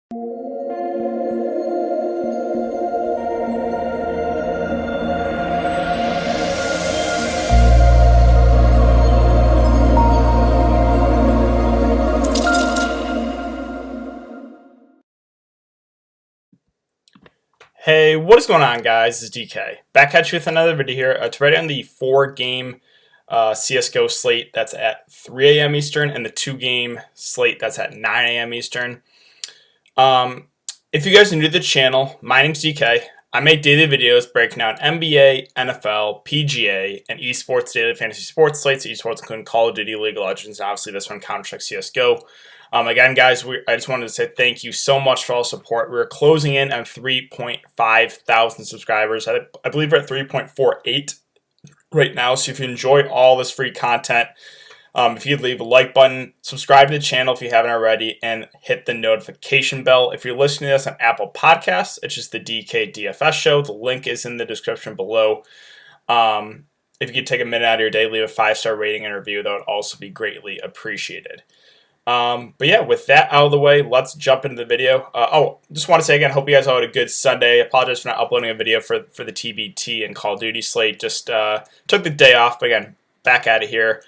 Hey, what is going on, guys? This is DK. Back at you with another video here. Today on the 4-game CSGO slate that's at 3 a.m. Eastern and the 2-game slate that's at 9 a.m. Eastern. If you guys are new to the channel, my name's DK. I make daily videos breaking down NBA, NFL, PGA, and esports daily fantasy sports slates. Esports including Call of Duty, League of Legends, and obviously this one, Counter-Strike CSGO. Again, guys, I just wanted to say thank you so much for all the support. We're closing in on 3.5 thousand subscribers. I believe we're at 3.48 right now. So if you enjoy all this free content, if you'd leave a like button, subscribe to the channel if you haven't already, and hit the notification bell. If you're listening to this on Apple Podcasts, it's just the DK DFS show. The link is in the description below. If you could take a minute out of your day, leave a 5-star rating and review, that would also be greatly appreciated. But yeah, with that out of the way, let's jump into the video. Just want to say again, hope you guys all had a good Sunday. Apologize for not uploading a video for the TBT and Call of Duty slate. Just took the day off, but again, back at it here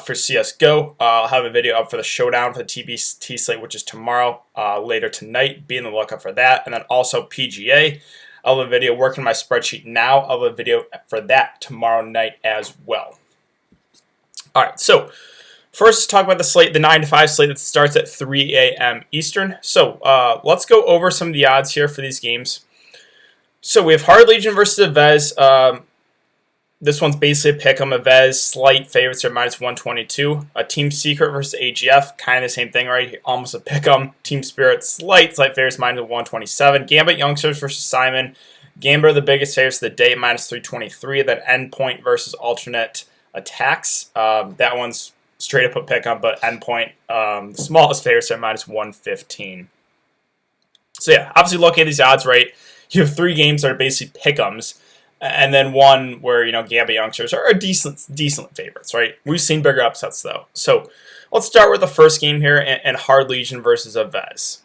for CSGO. I'll have a video up for the showdown for the TBT slate, which is tomorrow, later tonight. Be on the lookout for that. And then also PGA. I'll have a video working my spreadsheet now. I'll have a video for that tomorrow night as well. All right, so first, talk about the slate, the 9 to 5 slate that starts at 3 a.m. Eastern. So let's go over some of the odds here for these games. So we have Hard Legion versus Avez. This one's basically a pick 'em. Avez, slight favorites are minus 122. Team Secret versus AGF, kind of the same thing, right? Almost a pick 'em. Team Spirit, slight favorites minus 127. Gambit Youngsters versus Simon. Gambit are the biggest favorites of the day, minus 323. Then Endpoint versus Alternate Attacks. That one's straight up a pick 'em, but Endpoint, the smallest favorites are minus 115. So yeah, obviously looking at these odds, right, you have 3 games that are basically pick 'ems, and then one where, Gambit Youngsters are decent favorites, right? We've seen bigger upsets, though. So let's start with the first game here, and Hard Legion versus Avez.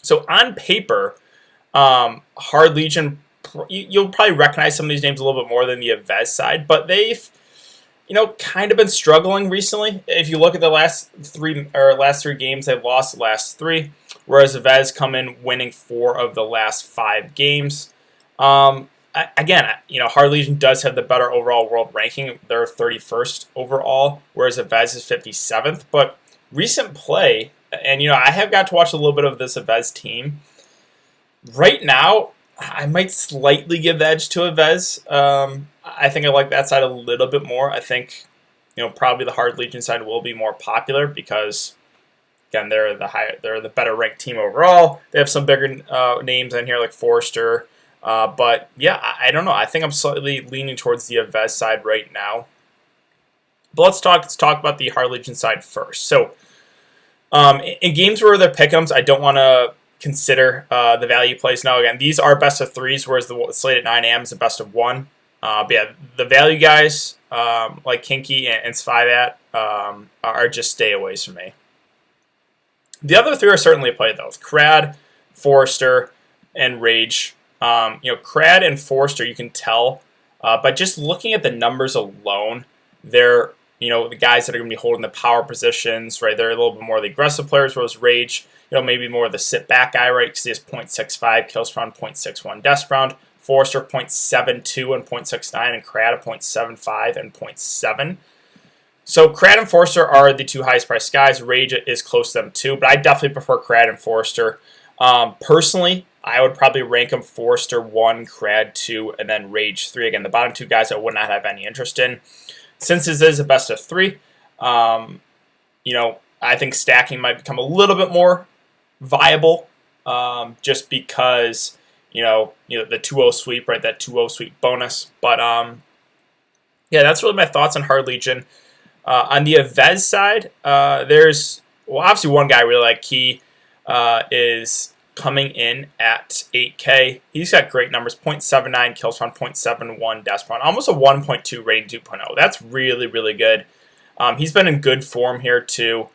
So on paper, Hard Legion, you'll probably recognize some of these names a little bit more than the Avez side, but they've kind of been struggling recently. If you look at the last three games, they've lost the last 3, whereas Avez come in winning 4 of the last 5 games. Again, Hard Legion does have the better overall world ranking. They're 31st overall, whereas Avez is 57th. But recent play, and I have got to watch a little bit of this Avez team. Right now, I might slightly give the edge to Avez. I think I like that side a little bit more. I think, probably the Hard Legion side will be more popular because, again, they're the better ranked team overall. They have some bigger names in here like Forrester. But yeah, I don't know. I think I'm slightly leaning towards the Avez side right now. But let's talk about the Hard Legion side first. So, in games where they're pick'ems, I don't want to consider the value plays. Now, again, these are best of 3s, whereas the slate at 9 a.m. is a best of 1. But yeah, the value guys like Kinky and Spyvat are just stay away from me. The other 3 are certainly a play, though. Crad, Forrester, and Rage. Crad and Forrester, you can tell by just looking at the numbers alone, they're the guys that are going to be holding the power positions, right? They're a little bit more of the aggressive players, whereas Rage, maybe more of the sit-back guy, right? Because he has 0.65 kills per round, 0.61 deaths per round. Forrester 0.72 and 0.69, and Crad 0.75 and 0.7. So Crad and Forrester are the 2 highest priced guys. Rage is close to them too, but I definitely prefer Crad and Forrester. Personally, I would probably rank them Forrester 1, Crad 2, and then Rage 3. Again, the bottom 2 guys I would not have any interest in. Since this is a best of 3, I think stacking might become a little bit more viable, just because the 2-0 sweep, right? That 2-0 sweep bonus. But yeah, that's really my thoughts on Hard Legion. On the Avez side, there's obviously one guy I really like. Key is coming in at 8K. He's got great numbers: 0.79 kills per round, 0.71 deaths per round, almost a 1.2 rating 2.0. That's really, really good. He's been in good form here too.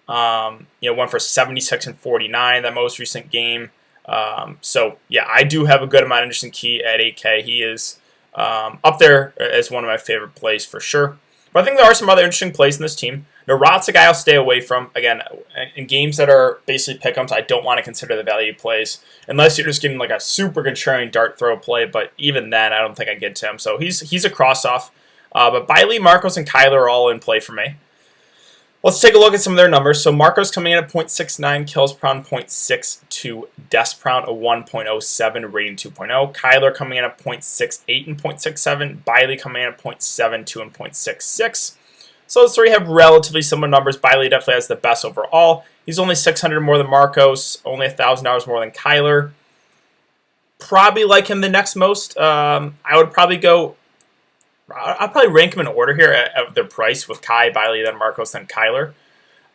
Went for 76 and 49 that most recent game. So yeah, I do have a good amount of interest in Key at 8K. He is up there as one of my favorite plays for sure. But I think there are some other interesting plays in this team. Narot's a guy I'll stay away from. Again, in games that are basically pick'ems, I don't want to consider the value plays unless you're just getting like a super contrarian dart throw play. But even then, I don't think I get to him. So he's a cross off. But Biley, Marcos, and Kyler are all in play for me. Let's take a look at some of their numbers. So Marcos coming in at 0.69, kills per round 0.62, deaths per round a 1.07, rating 2.0. Kyler coming in at 0.68 and 0.67. Biley coming in at 0.72 and 0.66. So those three have relatively similar numbers. Biley definitely has the best overall. He's only 600 more than Marcos, only $1,000 more than Kyler. Probably like him the next most. I would probably go... I'll probably rank them in order here at their price with Kai, Biley, then Marcos, then Kyler.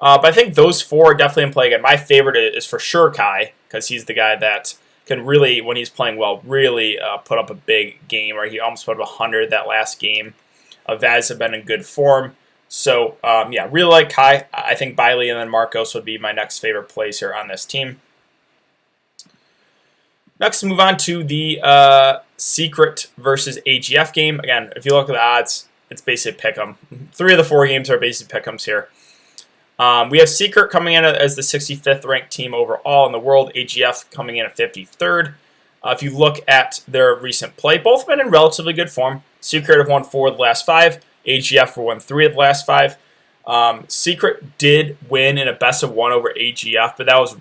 But I think those four are definitely in play again. My favorite is for sure Kai, because he's the guy that can really, when he's playing well, really put up a big game. Or he almost put up 100 that last game. Vaz have been in good form. So, yeah, really like Kai. I think Biley and then Marcos would be my next favorite plays here on this team. Next, move on to the Secret versus AGF game. Again, if you look at the odds, it's basically pick'em. 3 of the 4 games are basically pick'ems here. We have Secret coming in as the 65th ranked team overall in the world. AGF coming in at 53rd. If you look at their recent play, both have been in relatively good form. Secret have won 4 of the last 5. AGF have won 3 of the last 5. Secret did win in a best of 1 over AGF, but that was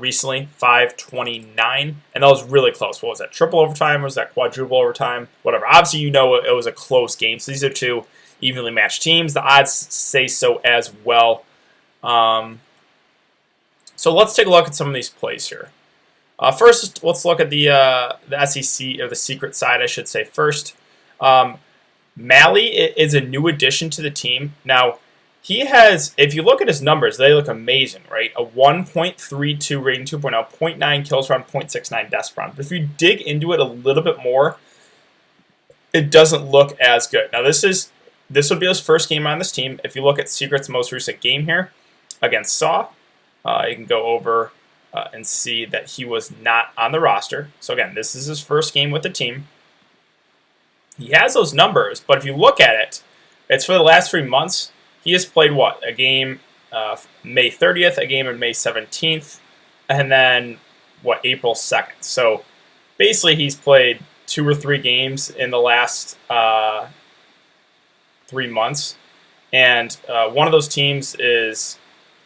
recently, 5-29, and that was really close. What was that, triple overtime, or was that quadruple overtime? Whatever. Obviously, you know it was a close game, so these are 2 evenly matched teams. The odds say so as well. So let's take a look at some of these plays here. First, let's look at the SEC, or the Secret side, I should say first. Mally is a new addition to the team. Now, he has, if you look at his numbers, they look amazing, right? A 1.32 rating 2.0, 0.9 kills per round, 0.69 deaths per round. But if you dig into it a little bit more, it doesn't look as good. Now, this would be his first game on this team. If you look at Secret's most recent game here against Saw, you can go over and see that he was not on the roster. So again, this is his first game with the team. He has those numbers, but if you look at it, it's for the last 3 months. He has played, what, a game May 30th, a game on May 17th, and then, what, April 2nd. So, basically, he's played 2 or 3 games in the last 3 months. And one of those teams is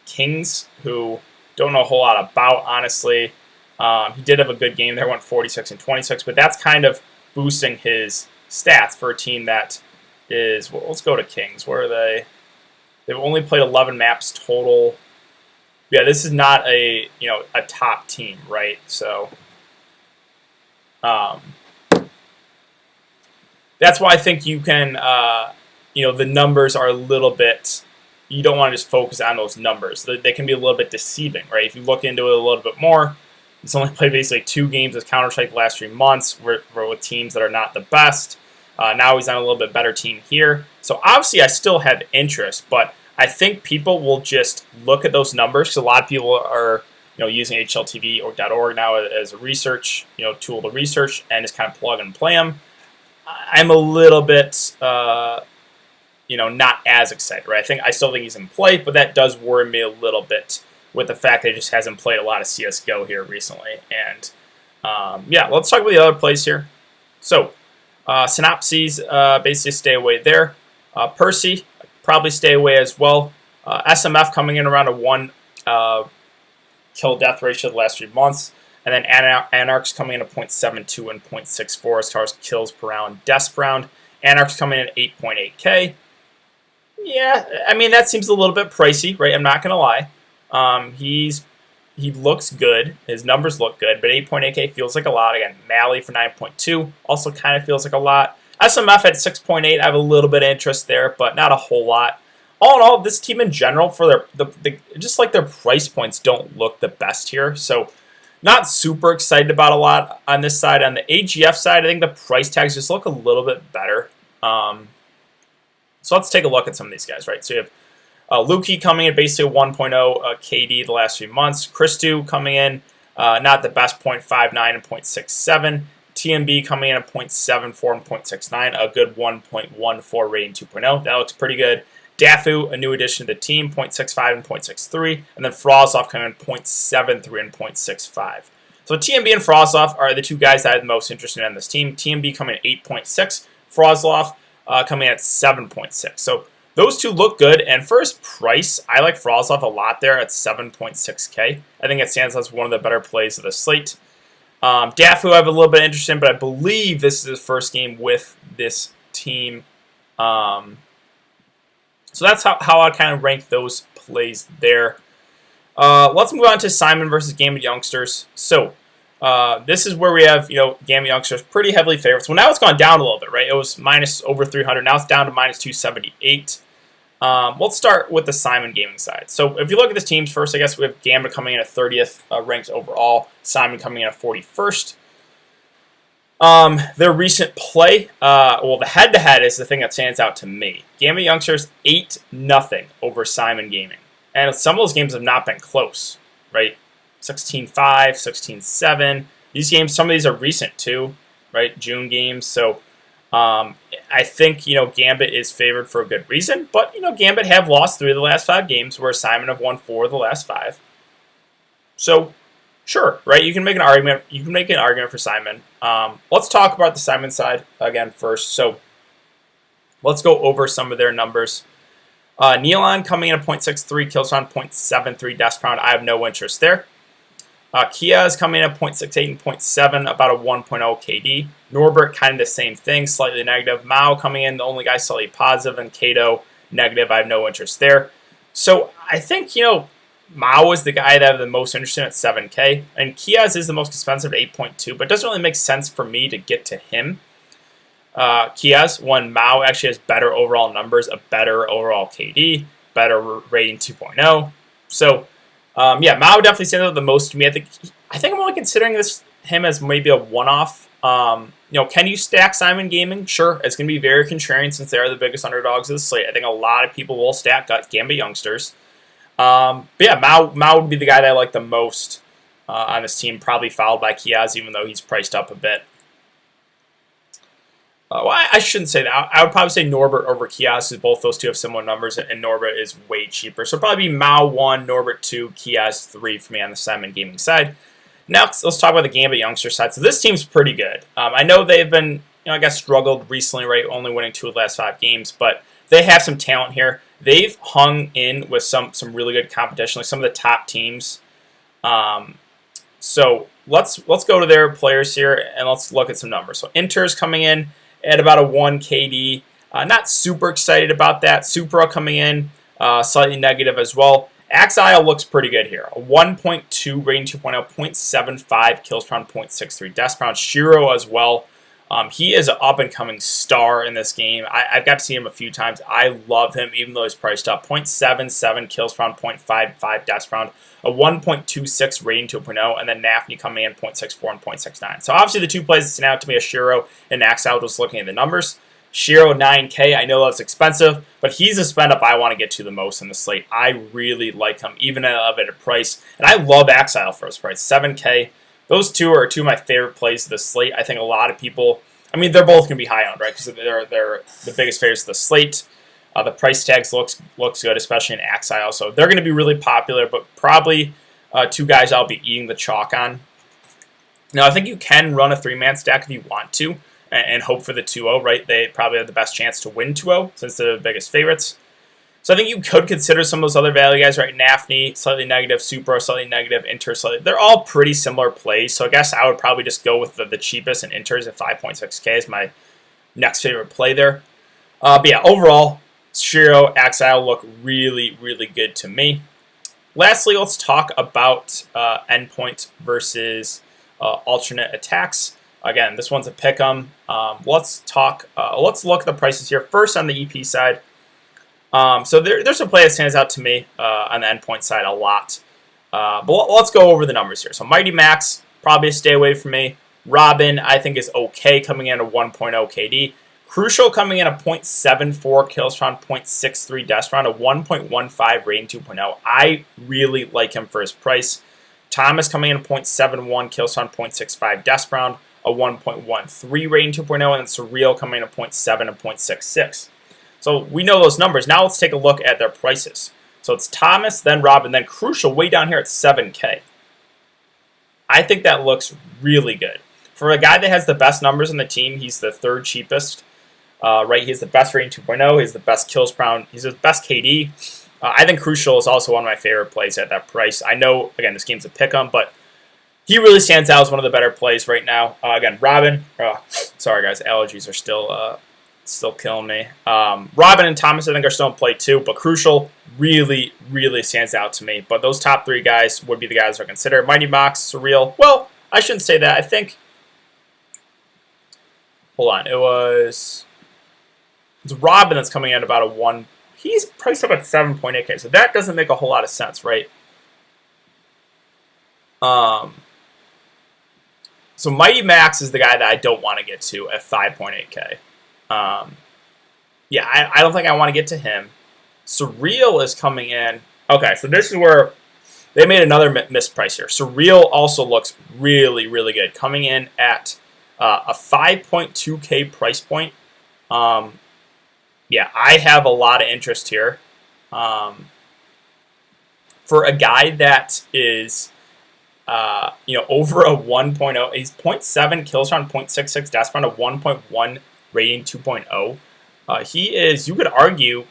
Kings, who don't know a whole lot about, honestly. He did have a good game there, went 46 and 26, but that's kind of boosting his stats for a team that is, well, let's go to Kings. Where are they? They've only played 11 maps total. Yeah, this is not a top team, right? So that's why I think you can the numbers are a little bit. You don't want to just focus on those numbers. They can be a little bit deceiving, right? If you look into it a little bit more, he's only played basically 2 games as Counter-Strike the last 3 months. We're with teams that are not the best. Now he's on a little bit better team here. So obviously I still have interest, but I think people will just look at those numbers, because a lot of people are using HLTV or .org now as a research tool to research and just kind of plug and play them. I'm a little bit not as excited, right? I still think he's in play, but that does worry me a little bit with the fact that he just hasn't played a lot of CSGO here recently. And yeah, let's talk about the other plays here. So Synopses, basically stay away there. Percy, probably stay away as well. SMF coming in around a 1 kill death ratio the last 3 months. And then Anarchs coming in at 0.72 and 0.64 as far as kills per round, deaths per round. Anarchs coming in at 8.8k. Yeah, I mean, that seems a little bit pricey, right? I'm not going to lie. He looks good. His numbers look good, but 8.8k feels like a lot. Again, Mally for 9.2 also kind of feels like a lot. SMF at 6.8, I have a little bit of interest there, but not a whole lot. All in all, this team in general, for just like their price points don't look the best here. So not super excited about a lot on this side. On the AGF side, I think the price tags just look a little bit better. So let's take a look at some of these guys, right? So you have Lukey coming in basically 1.0 KD the last few months. Christou coming in not the best, 0.59 and 0.67. TMB coming in at 0.74 and 0.69, a good 1.14 rating 2.0. That looks pretty good. Dafu, a new addition to the team, 0.65 and 0.63. And then Frozlov coming in 0.73 and 0.65. So TMB and Frozlov are the two guys that I'm most interested in this team. TMB coming at 8.6, Frozlov coming at 7.6. So those two look good, and for his price, I like Frozlov a lot there at 7.6K. I think it stands as one of the better plays of the slate. Dafu I have a little bit of interest in, but I believe this is his first game with this team. So that's how I kind of rank those plays there. Let's move on to Simon versus Gambit Youngsters. So this is where we have, Gambit Youngsters pretty heavily favored. So now it's gone down a little bit, right? It was minus over 300. Now it's down to minus 278. Let's start with the Simon Gaming side. So if you look at the teams first, I guess we have Gambit coming in at 30th ranked overall. Simon coming in at 41st. Their recent play, the head-to-head is the thing that stands out to me. Gambit Youngsters 8-0 over Simon Gaming. And some of those games have not been close, right? 16-5, 16-7. These games, some of these are recent too, right? June games. So I think, Gambit is favored for a good reason. But, Gambit have lost 3 of the last 5 games, where Simon have won 4 of the last 5. So, sure, right? You can make an argument. You can make an argument for Simon. Let's talk about the Simon side again first. So, let's go over some of their numbers. Nealon coming in at 0.63, Killstone 0.73 deaths per round. I have no interest there. Kia is coming in at 0.68 and 0.7, about a 1.0 KD. Norbert, kind of the same thing, slightly negative. Mao coming in, the only guy slightly positive, and Kato, negative. I have no interest there. So I think, Mao is the guy that I have the most interest in at 7K, and Kia's is the most expensive at 8.2, but it doesn't really make sense for me to get to him. Kia's, when Mao actually has better overall numbers, a better overall KD, better rating 2.0. So, Mao definitely stands out the most to me. I think I'm only considering him as maybe a one-off. Can you stack Simon Gaming? Sure, it's going to be very contrarian since they are the biggest underdogs of the slate. I think a lot of people will stack Gambit Youngsters. Mao would be the guy that I like the most on this team, probably followed by Kiaz, even though he's priced up a bit. I shouldn't say that. I would probably say Norbert over Kiaz, because both those two have similar numbers, and Norbert is way cheaper. So probably Mao 1, Norbert 2, Kiaz 3 for me on the Simon Gaming side. Now let's talk about the Gambit Youngster side. So this team's pretty good. I know they've been, struggled recently, right? Only winning 2 of the last 5 games, but they have some talent here. They've hung in with some really good competition, like some of the top teams. So let's go to their players here, and let's look at some numbers. So Inter's coming in at about a 1 KD. Not super excited about that. Supra coming in slightly negative as well. Axile looks pretty good here. A 1.2 rating 2.0, 0.75 kills per round, 0.63 deaths per round. Shiro as well. He is an up-and-coming star in this game. I've got to see him a few times. I love him, even though he's priced up. 0.77 kills per round, 0.55 deaths per round. A 1.26 rating 2.0, and then Nafny coming in 0.64 and 0.69. So obviously the two plays that stand out to me are Shiro and Axile, just looking at the numbers. Shiro 9K, I know that's expensive, but he's a spend up I want to get to the most in the slate. I really like him, even at an elevated price. And I love Axile for his price, 7K. Those two are 2 of my favorite plays of the slate. I think a lot of people, they're both going to be high owned, right? Because they're the biggest favorites of the slate. The price tags looks good, especially in Axile. So they're going to be really popular, but probably 2 guys I'll be eating the chalk on. Now, I think you can run a 3-man stack if you want to and hope for the 2-0, right? They probably have the best chance to win 2-0 since they're the biggest favorites. So I think you could consider some of those other value guys, right? Nafny, slightly negative. Supra, slightly negative. Inter, slightly. They're all pretty similar plays. So I guess I would probably just go with the cheapest, and Inter's at 5.6K is my next favorite play there. But yeah, overall, Shiro, Axile look really, really good to me. Lastly, let's talk about Endpoint versus alternate attacks. Again, this one's a pick'em. Let's look at the prices here. First on the EP side. So there's a play that stands out to me on the Endpoint side a lot. But let's go over the numbers here. So Mighty Max, probably a stay away from me. Robin, I think, is okay, coming in at 1.0 KD. Crucial coming in a 0.74 kills per round, 0.63 deaths per round, a 1.15 rating 2.0. I really like him for his price. Thomas coming in a 0.71 kills per round, 0.65 deaths per round, a 1.13 rating 2.0, and then Surreal coming in a 0.7 and 0.66. So we know those numbers. Now let's take a look at their prices. So it's Thomas, then Robin, then Crucial way down here at 7K. I think that looks really good. For a guy that has the best numbers on the team, he's the third cheapest. Right, he has the best rating 2.0. He has the best kills per round. He's the best KD. I think Crucial is also one of my favorite plays at that price. I know, again, this game's a pick-em, but he really stands out as one of the better plays right now. Again, Robin. Sorry, guys. Allergies are still killing me. Robin and Thomas, I think, are still in play too, but Crucial really, really stands out to me. But those top three guys would be the guys I consider. Mighty Mox, Surreal. Well, I shouldn't say that. I think... Hold on. It's Robin that's coming in at about a 1. He's priced up at 7.8K, so that doesn't make a whole lot of sense, right? So Mighty Max is the guy that I don't want to get to at 5.8K. Yeah, I don't think I want to get to him. Surreal is coming in. Okay, so this is where they made another misprice here. Surreal also looks really, really good. Coming in at a 5.2K price point. Yeah, I have a lot of interest here. For a guy that is... over a 1.0, he's 0.7 kills per round, 0.66 deaths per round, a 1.1 rating 2.0. He is, you could argue,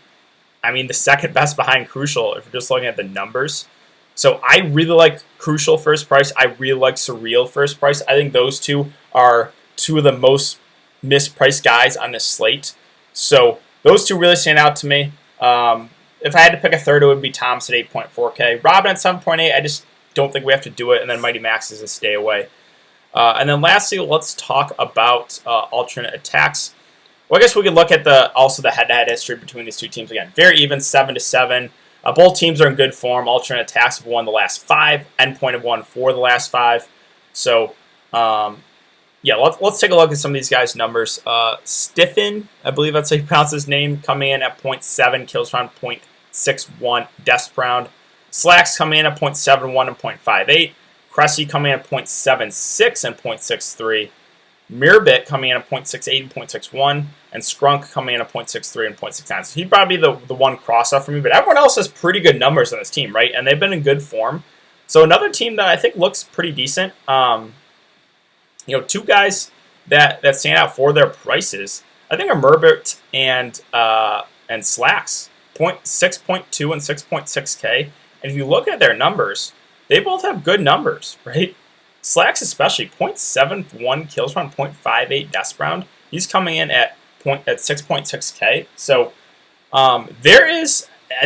the second best behind Crucial if you're just looking at the numbers. So I really like Crucial first price. I really like Surreal first price. I think those two are two of the most mispriced guys on this slate. So those two really stand out to me. If I had to pick a third, it would be Thomas at 8.4K. Robin at 7.8. I just don't think we have to do it, and then Mighty Max is a stay away. And then lastly, let's talk about alternate attacks. Well, I guess we could look at also the head-to-head history between these two teams. Again, very even, 7-7. Both teams are in good form. Alternate attacks have won the last 5. Endpoint have won 4 of the last 5. So, yeah, let's take a look at some of these guys' numbers. Stiffen, I believe that's how you pronounce his name, coming in at 0.7 kills per round, 0.61 deaths per round. Slacks coming in at 0.71 and 0.58. Cressy coming in at 0.76 and 0.63. Mirbit coming in at 0.68 and 0.61. And Scrunk coming in at 0.63 and 0.69. So he'd probably be the one cross-off for me. But everyone else has pretty good numbers on this team, right? And they've been in good form. So another team that I think looks pretty decent. Two guys that stand out for their prices, I think, are Mirbit and Slacks. 6.2 and 6.6K. And if you look at their numbers, they both have good numbers, right? Slacks especially, 0.71 kills per round, 0.58 deaths per round. He's coming in at 6.6K. So I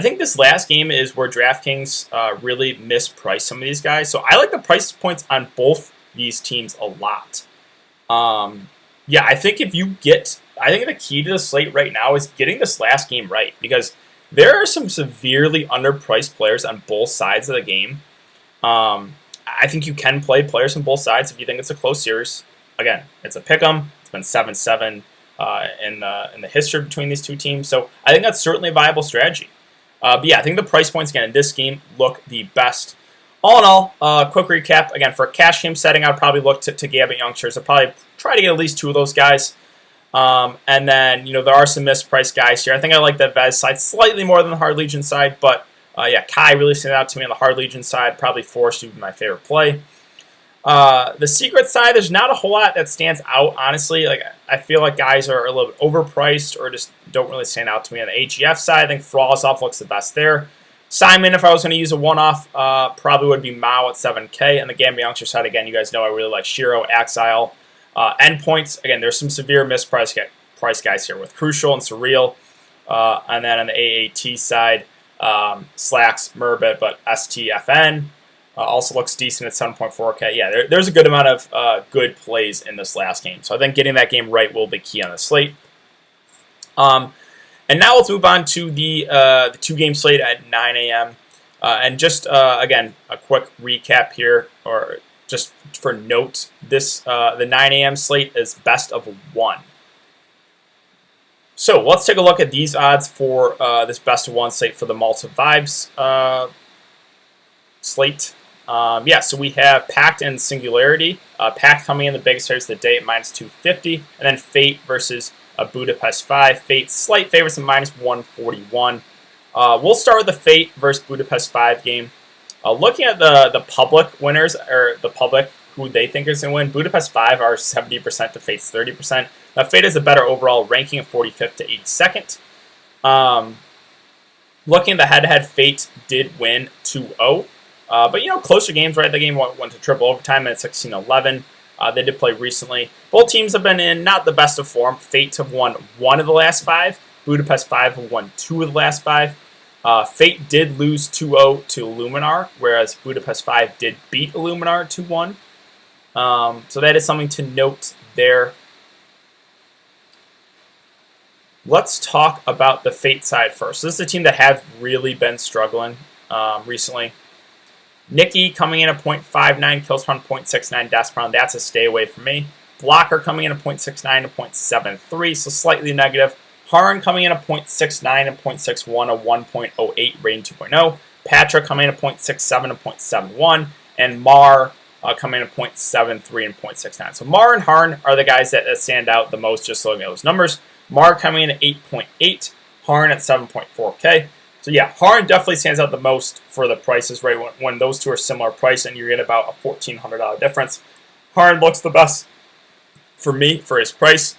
think this last game is where Draftkings really mispriced some of these guys. So I like the price points on both these teams a lot. Yeah, I think I think the key to the slate right now is getting this last game right, because there are some severely underpriced players on both sides of the game. I think you can play players on both sides if you think it's a close series. Again, it's a pick'em. It's been 7-7 in the history between these two teams. So I think that's certainly a viable strategy. But yeah, I think the price points, again, in this game look the best. All in all, quick recap. Again, for a cash game setting, I'd probably look to Gambit Youngsters. I'd probably try to get at least 2 of those guys. And then, there are some mispriced guys here. I think I like the Vez side slightly more than the Hard Legion side, but yeah, Kai really stood out to me on the Hard Legion side. Probably Force would be my favorite play. The Secret side, there's not a whole lot that stands out, honestly. I feel like guys are a little bit overpriced or just don't really stand out to me. On the AGF side, I think Frolosov looks the best there. Simon, if I was going to use a one-off, probably would be Mao at 7K. And the Gambit Youngster side, again, you guys know I really like Shiro, Axile. Endpoints, again, there's some severe mispriced price guys here with Crucial and Surreal. And then on the AAT side, Slacks, Mirbit, but STFN also looks decent at 7.4K. Yeah, there's a good amount of good plays in this last game. So I think getting that game right will be key on the slate. And now let's move on to the 2-game slate at 9 a.m. And just, again, a quick recap here, or just for note, the 9 a.m. slate is best of 1. So let's take a look at these odds for this best of one slate for the Malta Vibes slate. So we have Pact and Singularity. Pact coming in the biggest favorites of the day at minus 250, and then Fate versus Budapest 5. Fate slight favorites at minus 141. We'll start with the Fate versus Budapest 5 game. Looking at the public winners, or the public who they think is going to win, Budapest 5 are 70% to Fate's 30%. Now, Fate has a better overall ranking of 45th to 82nd. Looking at the head-to-head, Fate did win 2-0. But, closer games, right? The game went to triple overtime at 16-11. They did play recently. Both teams have been in not the best of form. Fate have won 1 of the last 5. Budapest 5 have won 2 of the last 5. Fate did lose 2-0 to Luminar, whereas Budapest 5 did beat Luminar 2-1. So that is something to note there. Let's talk about the Fate side first. So this is a team that have really been struggling recently. Nikki coming in at 0.59, kills per round 0.69, deaths per round. That's a stay away from me. Blocker coming in at 0.69 to 0.73, so slightly negative. Harn coming in at 0.69 and 0.61, a 1.08 rating 2.0. Patra coming in at 0.67 and 0.71, and Mar coming in at 0.73 and 0.69. So Mar and Harn are the guys that stand out the most, just looking at those numbers. Mar coming in at 8.8, Harn at 7.4K. So yeah, Harn definitely stands out the most for the prices, right? When those two are similar price and you're getting about a $1,400 difference. Harn looks the best for me for his price.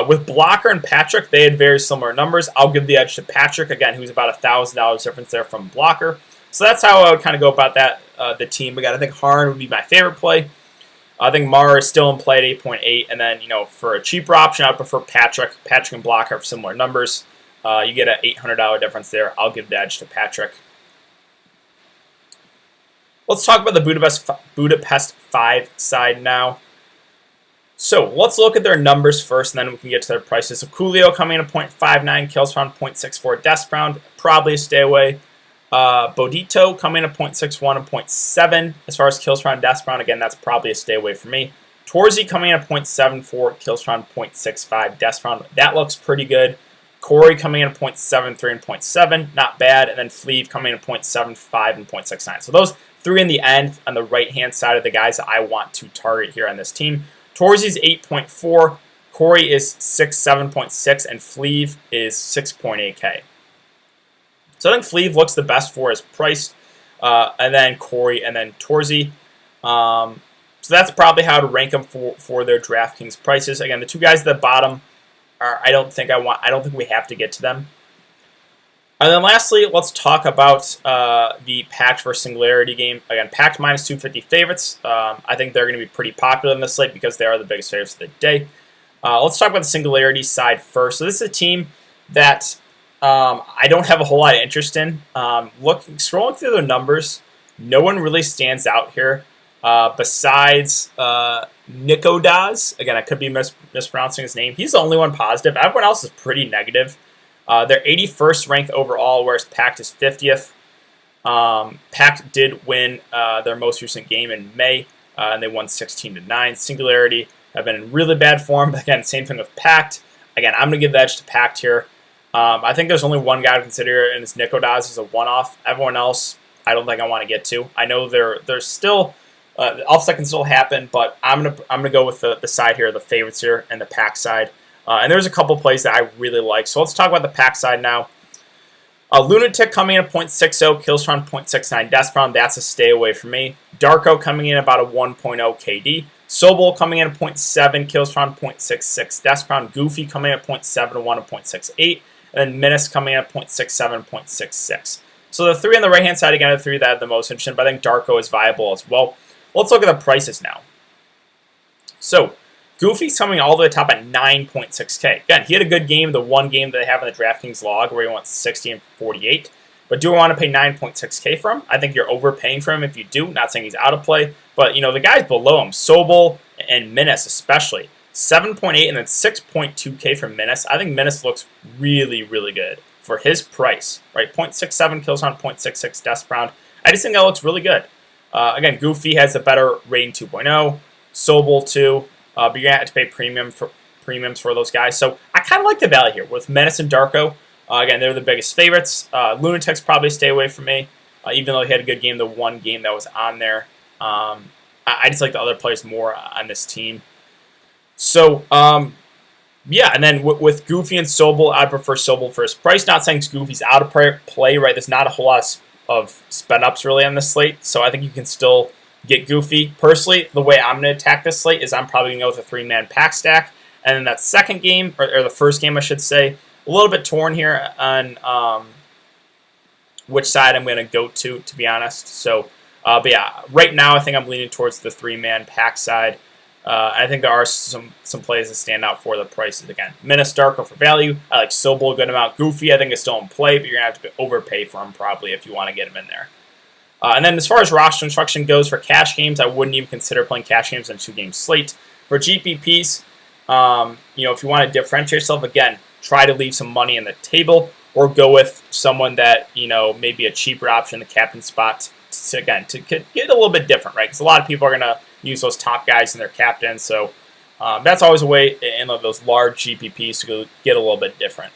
With Blocker and Patrick, they had very similar numbers. I'll give the edge to Patrick, again, who's about $1,000 difference there from Blocker. So that's how I would kind of go about that, the team. Again, I think Harn would be my favorite play. I think Mar is still in play at 8.8. And then, for a cheaper option, I prefer Patrick. Patrick and Blocker have similar numbers. You get an $800 difference there. I'll give the edge to Patrick. Let's talk about the Budapest 5 side now. So let's look at their numbers first, and then we can get to their prices. So Coolio coming in at 0.59, kills per round 0.64, deaths per round, probably a stay away. Bodito coming in at 0.61 and 0.7 as far as kills per round, deaths per round. Again, that's probably a stay away for me. Torzy coming in at 0.74, kills per round 0.65, deaths per round. That looks pretty good. Corey coming in at 0.73 and 0.7, not bad. And then Fleeve coming in at 0.75 and 0.69. So those three in the end on the right-hand side of the guys that I want to target here on this team. Torzy's 8.4, Corey is 7.6, and Fleeve is 6.8K. So I think Fleeve looks the best for his price, and then Corey, and then Torzy. So that's probably how to rank them for their DraftKings prices. Again, the two guys at the bottom I don't think we have to get to them. And then lastly, let's talk about the Pact versus Singularity game. Again, Pact minus 250 favorites. I think they're going to be pretty popular in this slate because they are the biggest favorites of the day. Let's talk about the Singularity side first. So this is a team that I don't have a whole lot of interest in. Scrolling through their numbers, no one really stands out here besides Nikodaz. Again, I could be mispronouncing his name. He's the only one positive. Everyone else is pretty negative. They're 81st ranked overall, whereas Pact is 50th. Pact did win their most recent game in May, and they won 16-9. Singularity have been in really bad form. But again, same thing with Pact. Again, I'm going to give the edge to Pact here. I think there's only one guy to consider, and it's Nikodaz as a one-off. Everyone else, I don't think I want to get to. I know there's still the upset can still happen, but I'm gonna go with the side here, the favorites here, and the Pact side. And there's a couple plays that I really like. So let's talk about the Pact side now. Lunatic coming in at 0.60, kills per round 0.69, deaths per round. That's a stay away from me. Darko coming in about a 1.0 KD. Sobol coming in at 0.7, kills per round 0.66, deaths per round. Goofy coming in at 0.71 and 0.68. And then Menace coming in at 0.67 and 0.66. So the three on the right-hand side, again, are the three that have the most interest, but I think Darko is viable as well. Let's look at the prices now. So Goofy's coming all the way top at 9.6K. Again, he had a good game, the one game that they have in the DraftKings log where he went 60 and 48. But do I want to pay 9.6K for him? I think you're overpaying for him if you do. Not saying he's out of play. But, the guys below him, Sobol and Menace especially, 7.8 and then 6.2K for Menace. I think Menace looks really, really good for his price. Right, 0.67 kills on 0.66 deaths per round. I just think that looks really good. Again, Goofy has a better rating 2.0. Sobol too. But you're going to have to pay premiums for those guys. So I kind of like the value here with Menace and Darko. Again, they're the biggest favorites. Lunatic's probably stay away from me, even though he had a good game, the one game that was on there. I just like the other players more on this team. So, yeah, and then with Goofy and Sobel, I prefer Sobel for his price. Not saying Goofy's out of play, right? There's not a whole lot of spend-ups really on this slate, so I think you can still get Goofy. Personally, the way I'm going to attack this slate is I'm probably going to go with a three-man pack stack. And then that second game, or the first game, I should say, a little bit torn here on which side I'm going to go to be honest. So, but yeah, right now I think I'm leaning towards the three-man pack side. I think there are some plays that stand out for the prices. Again, Menace Darko for value. I like Sobel a good amount. Goofy I think is still in play, but you're going to have to overpay for him probably if you want to get him in there. And then as far as roster construction goes for cash games, I wouldn't even consider playing cash games on two-game slate. For GPPs, if you want to differentiate yourself, again, try to leave some money on the table or go with someone that, maybe a cheaper option, the captain spot, to get a little bit different, right? Because a lot of people are going to use those top guys in their captains. So that's always a way in those large GPPs to get a little bit different.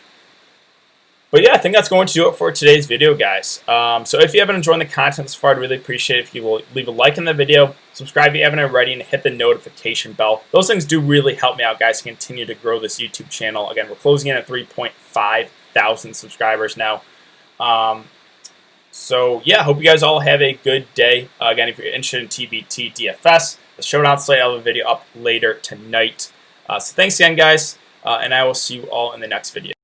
But yeah, I think that's going to do it for today's video, guys. So if you haven't enjoyed the content so far, I'd really appreciate it if you will leave a like in the video, subscribe if you haven't already, and hit the notification bell. Those things do really help me out, guys, to continue to grow this YouTube channel. Again, we're closing in at 3.5 thousand subscribers now. So yeah, hope you guys all have a good day. Again, if you're interested in TBT DFS, the Showdown slate, I'll have a video up later tonight. So thanks again, guys, and I will see you all in the next video.